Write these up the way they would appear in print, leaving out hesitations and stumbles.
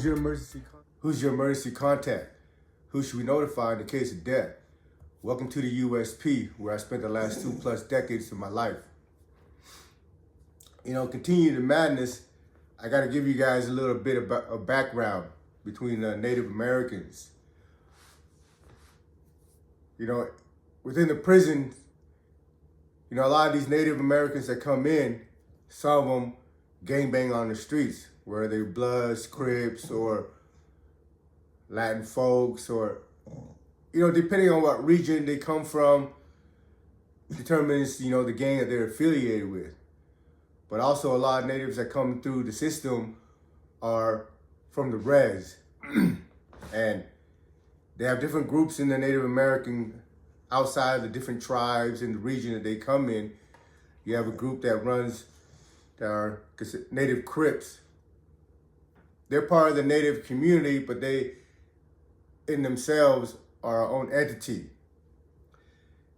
Who's your emergency contact? Who should we notify in the case of death? Welcome to the USP, where I spent the last 2+ decades of my life. Continue the madness. I got to give you guys a little bit of background between the Native Americans. Within the prison, a lot of these Native Americans that come in, some of them gangbang on the streets, where they're Bloods, Crips, or Latin folks, or, depending on what region they come from, determines, the gang that they're affiliated with. But also a lot of natives that come through the system are from the res. And they have different groups in the Native American, outside of the different tribes in the region that they come in. You have a group that are Native Crips. They're part of the Native community, but they, in themselves, are our own entity.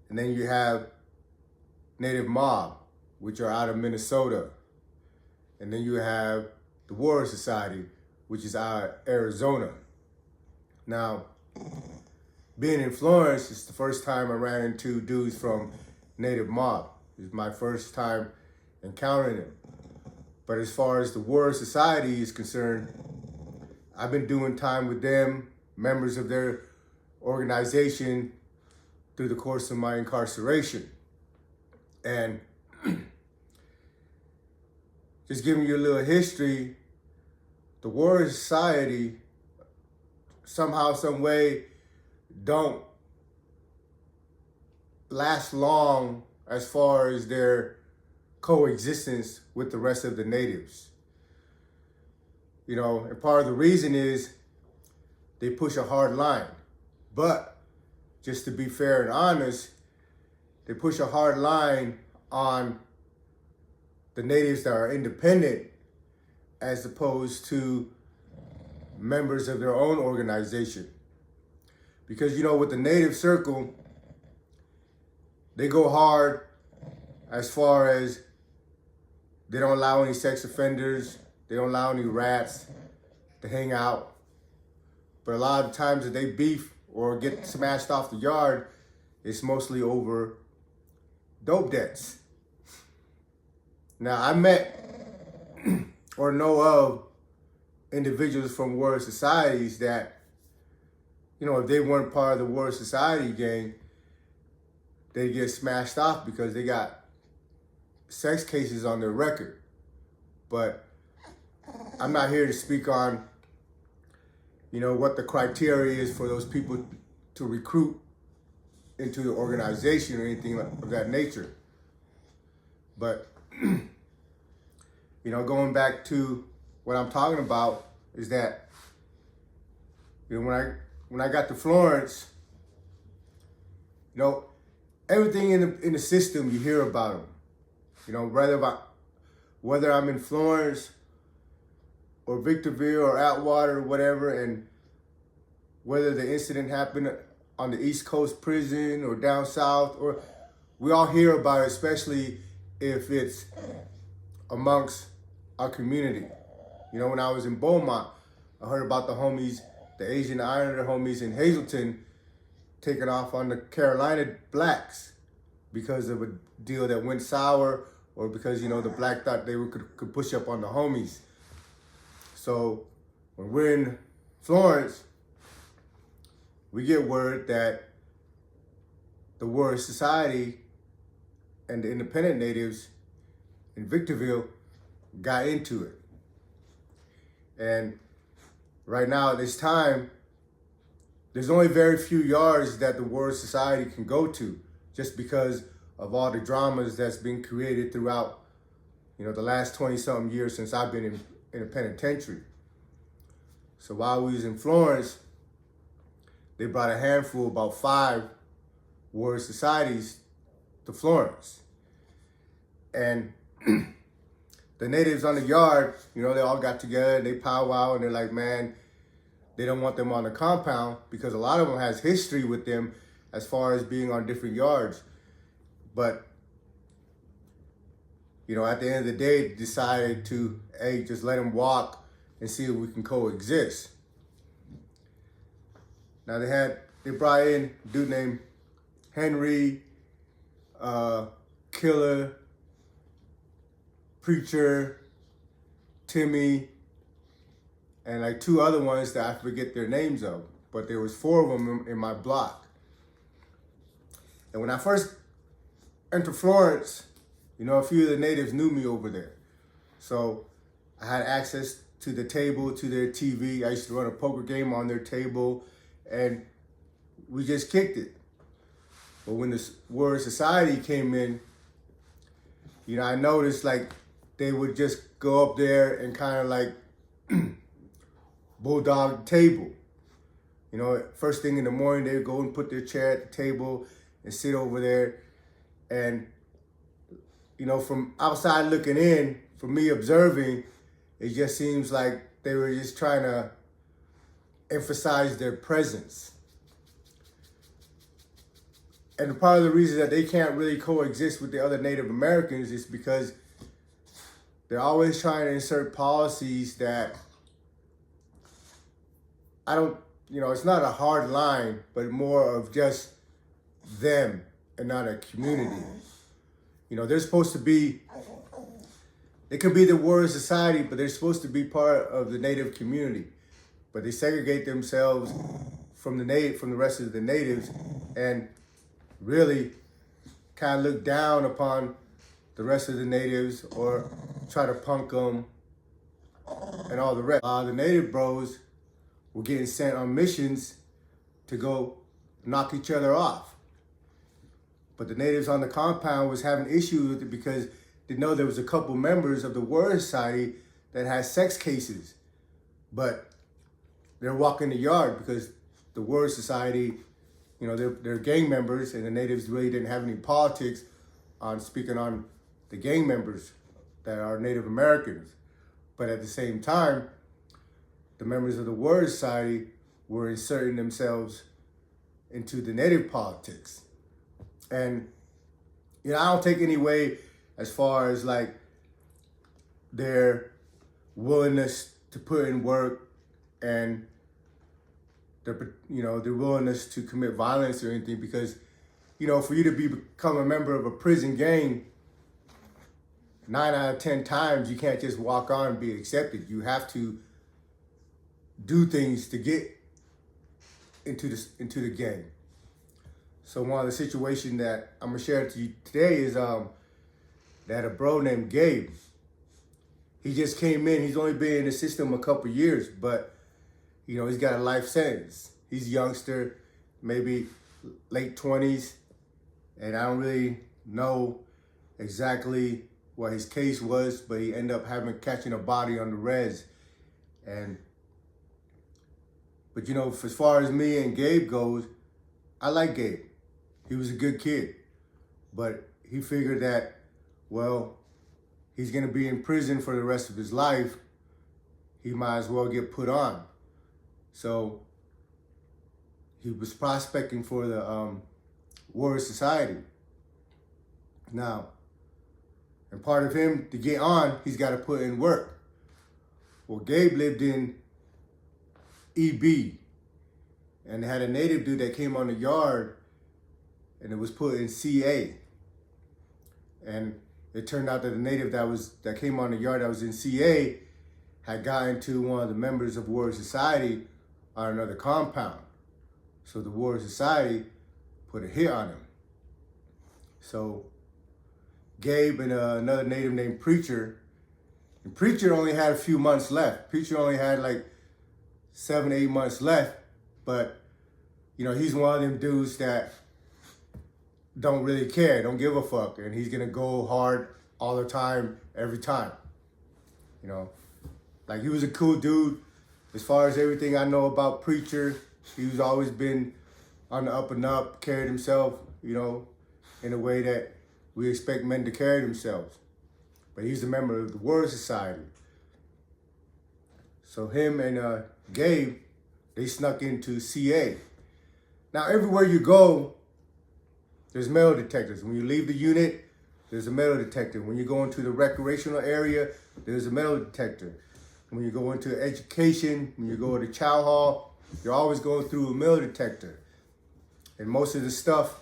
And then you have Native Mob, which are out of Minnesota. And then you have the Warrior Society, which is out of Arizona. Now, being in Florence, it's the first time I ran into dudes from Native Mob. It was my first time encountering them. But as far as the Warrior Society is concerned, I've been doing time with them, members of their organization, through the course of my incarceration. And just giving you a little history, the Warrior Society, somehow, some way, don't last long as far as their coexistence with the rest of the natives. And part of the reason is they push a hard line. But just to be fair and honest, they push a hard line on the natives that are independent as opposed to members of their own organization. Because, with the native circle, they go hard as far as they don't allow any sex offenders, they don't allow any rats to hang out. But a lot of times that they beef or get smashed off the yard, it's mostly over dope debts. Now, I met or know of individuals from warrior societies that, if they weren't part of the warrior society gang, they'd get smashed off because they got sex cases on their record. But I'm not here to speak on, what the criteria is for those people to recruit into the organization or anything of that nature. But, going back to what I'm talking about is that, when I got to Florence, everything in the system, you hear about them. Whether I'm in Florence or Victorville or Atwater or whatever, and whether the incident happened on the East Coast prison or down south, or we all hear about it, especially if it's amongst our community. When I was in Beaumont, I heard about the Asian Islander homies in Hazleton taking off on the Carolina blacks because of a deal that went sour, or because, the black thought they could push up on the homies. So when we're in Florence, we get word that the Warrior Society and the independent natives in Victorville got into it. And right now at this time, there's only very few yards that the Warrior Society can go to, just because of all the dramas that's been created throughout, the last 20-something years since I've been in a penitentiary. So while we was in Florence, they brought a handful, about 5 Warrior Societies to Florence. And the natives on the yard, they all got together and they powwow, and they're like, man, they don't want them on the compound because a lot of them has history with them as far as being on different yards. But, at the end of the day, decided to, just let them walk and see if we can coexist. Now they brought in a dude named Henry, Killer, Preacher, Timmy, and like two other ones that I forget their names of, but there was 4 of them in my block. And when I first entered Florence, a few of the natives knew me over there. So I had access to the table, to their TV. I used to run a poker game on their table, and we just kicked it. But when the word society came in, I noticed like they would just go up there and kind of like bulldog the table. First thing in the morning, they would go and put their chair at the table and sit over there. And, from outside looking in, from me observing, it just seems like they were just trying to emphasize their presence. And part of the reason that they can't really coexist with the other Native Americans is because they're always trying to insert policies that it's not a hard line, but more of just them and not a community. They're supposed to be, it could be the warrior society, but they're supposed to be part of the Native community. But they segregate themselves from the rest of the natives, and really kind of look down upon the rest of the natives or try to punk them and all the rest. The native bros were getting sent on missions to go knock each other off. But the natives on the compound was having issues with it because they know there was a couple members of the Warrior Society that had sex cases. But they're walking the yard because the Warrior Society, they're gang members, and the natives really didn't have any politics on speaking on the gang members that are Native Americans. But at the same time, the members of the Warrior Society were inserting themselves into the native politics. And, I don't take any way as far as like their willingness to put in work and their willingness to commit violence or anything, because, for you to become a member of a prison gang, 9 out of 10 times, you can't just walk on and be accepted. You have to do things to get into the gang. So one of the situations that I'm gonna share to you today is that a bro named Gabe. He just came in. He's only been in the system a couple years, but he's got a life sentence. He's a youngster, maybe late 20s, and I don't really know exactly what his case was, but he ended up catching a body on the res. But as far as me and Gabe goes, I like Gabe. He was a good kid, but he figured that, well, he's gonna be in prison for the rest of his life. He might as well get put on. So he was prospecting for the Warrior Society. Now, and part of him to get on, he's got to put in work. Well, Gabe lived in EB, and they had a native dude that came on the yard, and it was put in CA. And it turned out that the native that came on the yard that was in CA had gotten to one of the members of Warrior Society on another compound. So the Warrior Society put a hit on him. So Gabe and another native named Preacher, and Preacher only had a few months left. Preacher only had like 7, 8 months left, but he's one of them dudes that don't really care, don't give a fuck, and he's gonna go hard all the time, every time. Like, he was a cool dude. As far as everything I know about Preacher, he's always been on the up and up, carried himself, in a way that we expect men to carry themselves. But he's a member of the Warrior Society. So him and Gabe, they snuck into CA. Now, everywhere you go, there's metal detectors. When you leave the unit, there's a metal detector. When you go into the recreational area, there's a metal detector. when you go into education, when you go to chow hall, you're always going through a metal detector. And most of the stuff,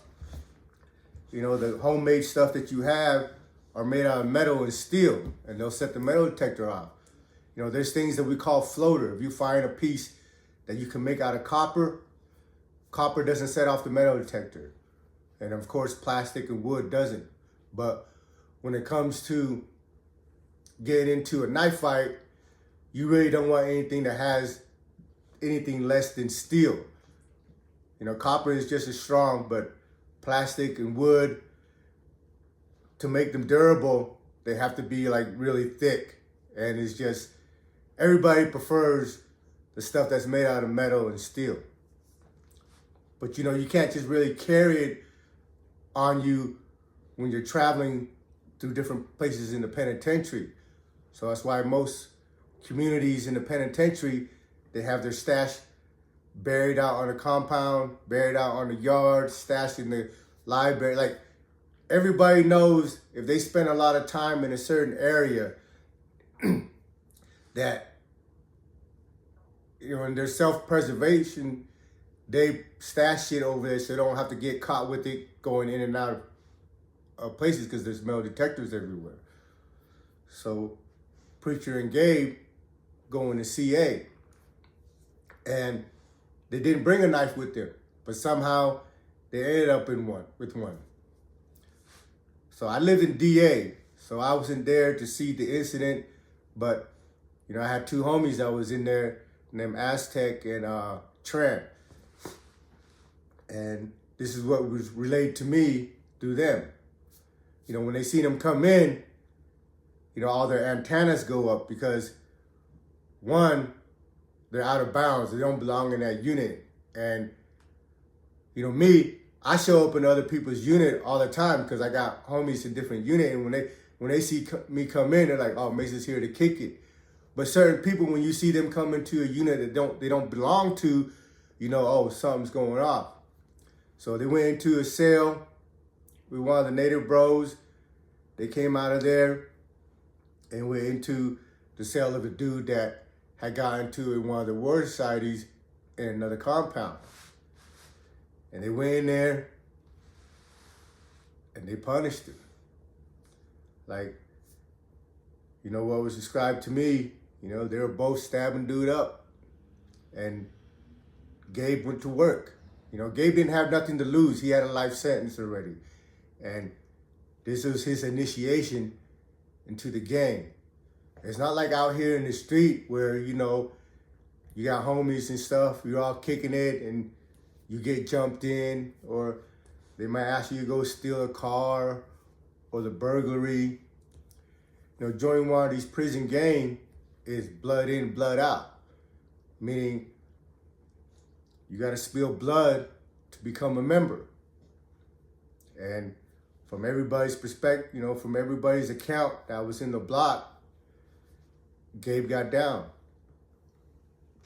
the homemade stuff that you have are made out of metal and steel, and they'll set the metal detector off. There's things that we call floater. If you find a piece that you can make out of copper, copper doesn't set off the metal detector. And of course, plastic and wood doesn't. But when it comes to getting into a knife fight, you really don't want anything that has anything less than steel. Copper is just as strong, but plastic and wood, to make them durable, they have to be like really thick. And it's just, everybody prefers the stuff that's made out of metal and steel. But you can't just really carry it on you when you're traveling through different places in the penitentiary. So that's why most communities in the penitentiary, they have their stash buried out on the compound, buried out on the yard, stashed in the library. Like, everybody knows if they spend a lot of time in a certain area that, in their self-preservation, they stash shit over there so they don't have to get caught with it going in and out of places, because there's metal detectors everywhere. So Preacher and Gabe going to CA, and they didn't bring a knife with them, but somehow they ended up with one. So I lived in DA, so I wasn't there to see the incident, but I had two homies that was in there named Aztec and Trent. And this is what was relayed to me through them. When they see them come in, all their antennas go up, because one, they're out of bounds. They don't belong in that unit. And, me, I show up in other people's unit all the time because I got homies in different units. And when they see me come in, they're like, oh, Mason's here to kick it. But certain people, when you see them come into a unit that they don't belong to, oh, something's going off. So they went into a cell with one of the native bros. They came out of there and went into the cell of a dude that had gotten into in one of the war societies in another compound. And they went in there and they punished him. Like, what was described to me, they were both stabbing dude up. And Gabe went to work. Gabe didn't have nothing to lose. He had a life sentence already. And this was his initiation into the gang. It's not like out here in the street where, you got homies and stuff, you're all kicking it and you get jumped in, or they might ask you to go steal a car, or the burglary. Joining one of these prison gangs is blood in, blood out. Meaning you got to spill blood to become a member. And from everybody's perspective, from everybody's account that was in the block, Gabe got down.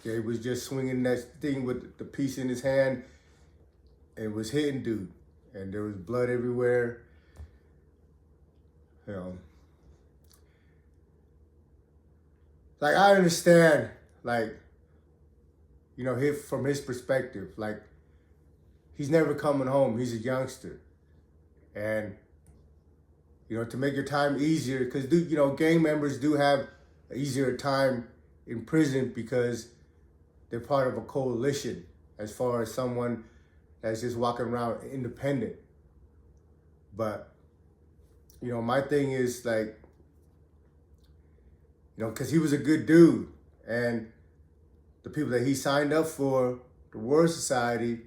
Gabe was just swinging that thing with the piece in his hand and was hitting dude. And there was blood everywhere. Like, I understand, like, from his perspective, like, he's never coming home. He's a youngster. And, to make your time easier, because, gang members do have an easier time in prison because they're part of a coalition as far as someone that's just walking around independent. But, my thing is, like, because he was a good dude, and the people that he signed up for, the War Society,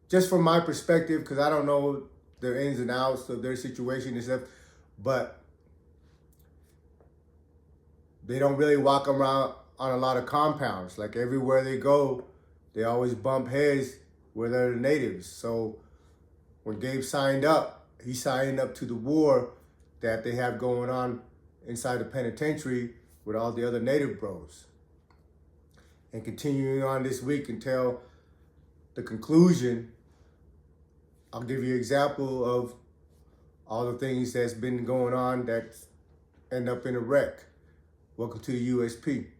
just from my perspective, because I don't know their ins and outs of their situation and stuff, but they don't really walk around on a lot of compounds. Like, everywhere they go, they always bump heads with other natives. So when Gabe signed up, he signed up to the war that they have going on inside the penitentiary with all the other native bros. And continuing on this week until the conclusion, I'll give you an example of all the things that's been going on that's end up in a wreck. Welcome to the USP.